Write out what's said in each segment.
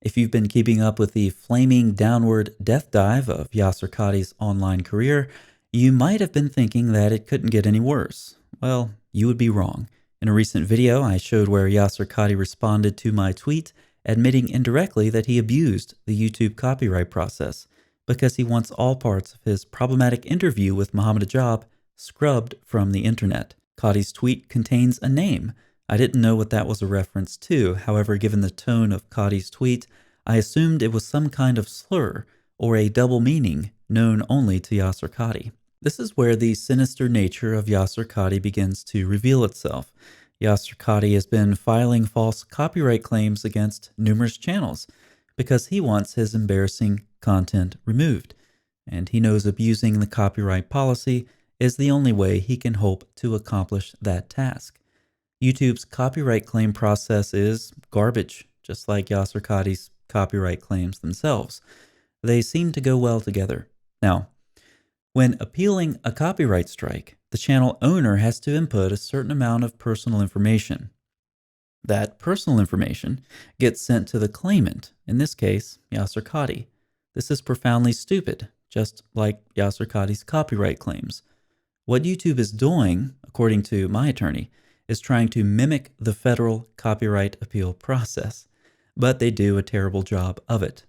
If you've been keeping up with the flaming downward death dive of Yasir Qadhi's online career, you might have been thinking that it couldn't get any worse. Well, you would be wrong. In a recent video, I showed where Yasir Qadhi responded to my tweet, admitting indirectly that he abused the YouTube copyright process because he wants all parts of his problematic interview with Muhammad Ajab scrubbed from the internet. Qadhi's tweet contains a name. I didn't know what that was a reference to. However, given the tone of Qadhi's tweet, I assumed it was some kind of slur or a double meaning known only to Yasir Qadhi. This is where the sinister nature of Yasir Qadhi begins to reveal itself. Yasir Qadhi has been filing false copyright claims against numerous channels because he wants his embarrassing content removed, and he knows abusing the copyright policy is the only way he can hope to accomplish that task. YouTube's copyright claim process is garbage, just like Yasir Qadhi's copyright claims themselves. They seem to go well together. Now, when appealing a copyright strike, the channel owner has to input a certain amount of personal information. That personal information gets sent to the claimant, in this case, Yasir Qadhi. This is profoundly stupid, just like Yasir Qadhi's copyright claims. What YouTube is doing, according to my attorney, is trying to mimic the federal copyright appeal process, but they do a terrible job of it.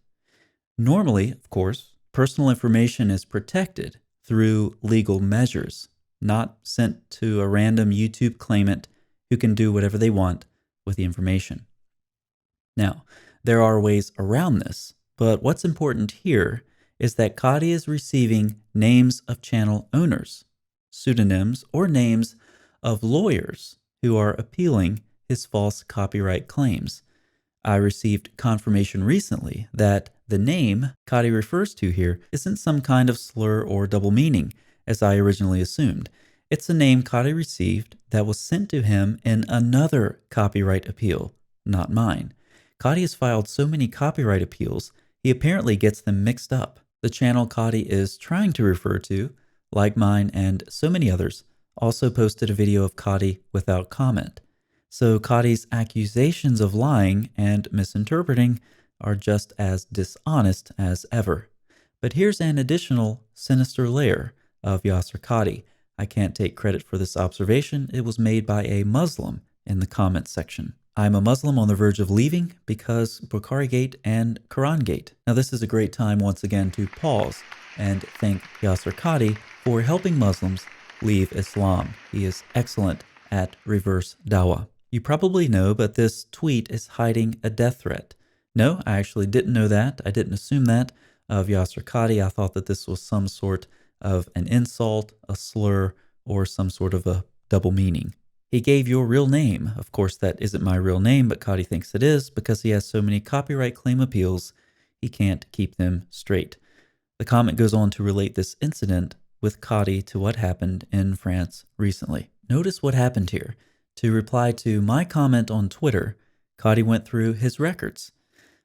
Normally, of course, personal information is protected through legal measures, not sent to a random YouTube claimant who can do whatever they want with the information. Now, there are ways around this, but what's important here is that Qadhi is receiving names of channel owners, pseudonyms, or names of lawyers who are appealing his false copyright claims. I received confirmation recently that the name Qadhi refers to here isn't some kind of slur or double meaning, as I originally assumed. It's a name Qadhi received that was sent to him in another copyright appeal, not mine. Qadhi has filed so many copyright appeals, he apparently gets them mixed up. The channel Qadhi is trying to refer to, like mine and so many others, also posted a video of Qadhi without comment. So Qadhi's accusations of lying and misinterpreting are just as dishonest as ever. But here's an additional sinister layer of Yasir Qadhi. I can't take credit for this observation. It was made by a Muslim in the comments section. I'm a Muslim on the verge of leaving because Bukhari Gate and Quran Gate. Now this is a great time once again to pause and thank Yasir Qadhi for helping Muslims leave Islam. He is excellent at reverse dawah. You probably know, but this tweet is hiding a death threat. No, I actually didn't know that. I didn't assume that of Yasir Qadhi. I thought that this was some sort of an insult, a slur, or some sort of a double meaning. He gave your real name. Of course, that isn't my real name, but Qadhi thinks it is because he has so many copyright claim appeals, he can't keep them straight. The comment goes on to relate this incident with Qadhi to what happened in France recently. Notice what happened here. To reply to my comment on Twitter, Qadhi went through his records,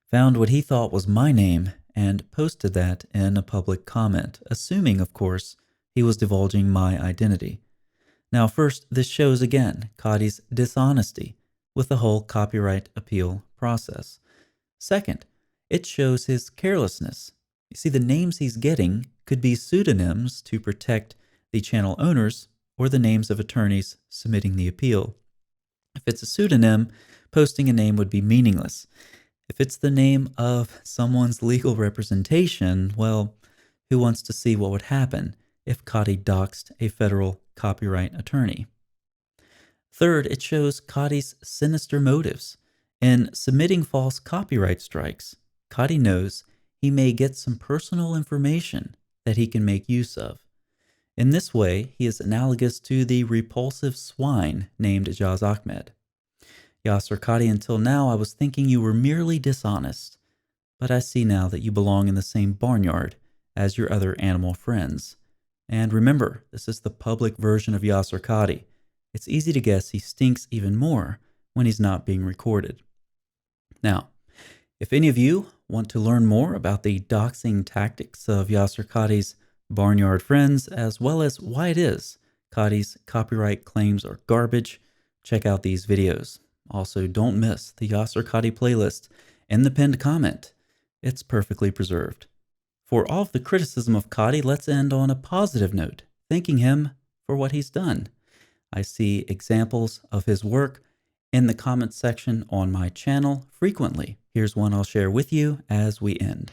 found what he thought was my name, and posted that in a public comment, assuming, of course, he was divulging my identity. Now, first, this shows again Qadhi's dishonesty with the whole copyright appeal process. Second, it shows his carelessness. You see, the names he's getting could be pseudonyms to protect the channel owners or the names of attorneys submitting the appeal. If it's a pseudonym, posting a name would be meaningless. If it's the name of someone's legal representation, well, who wants to see what would happen if Qadhi doxed a federal copyright attorney? Third, it shows Qadhi's sinister motives. In submitting false copyright strikes, Qadhi knows he may get some personal information that he can make use of. In this way, he is analogous to the repulsive swine named Ijaz Ahmed. Yasir Qadhi, until now I was thinking you were merely dishonest, but I see now that you belong in the same barnyard as your other animal friends. And remember, this is the public version of Yasir Qadhi. It's easy to guess he stinks even more when he's not being recorded. Now, if any of you want to learn more about the doxing tactics of Yasir Qadhi's barnyard friends, as well as why it is Qadhi's copyright claims are garbage, check out these videos. Also, don't miss the Yasir Qadhi playlist in the pinned comment. It's perfectly preserved. For all of the criticism of Qadhi, let's end on a positive note, thanking him for what he's done. I see examples of his work in the comments section on my channel frequently. Here's one I'll share with you as we end.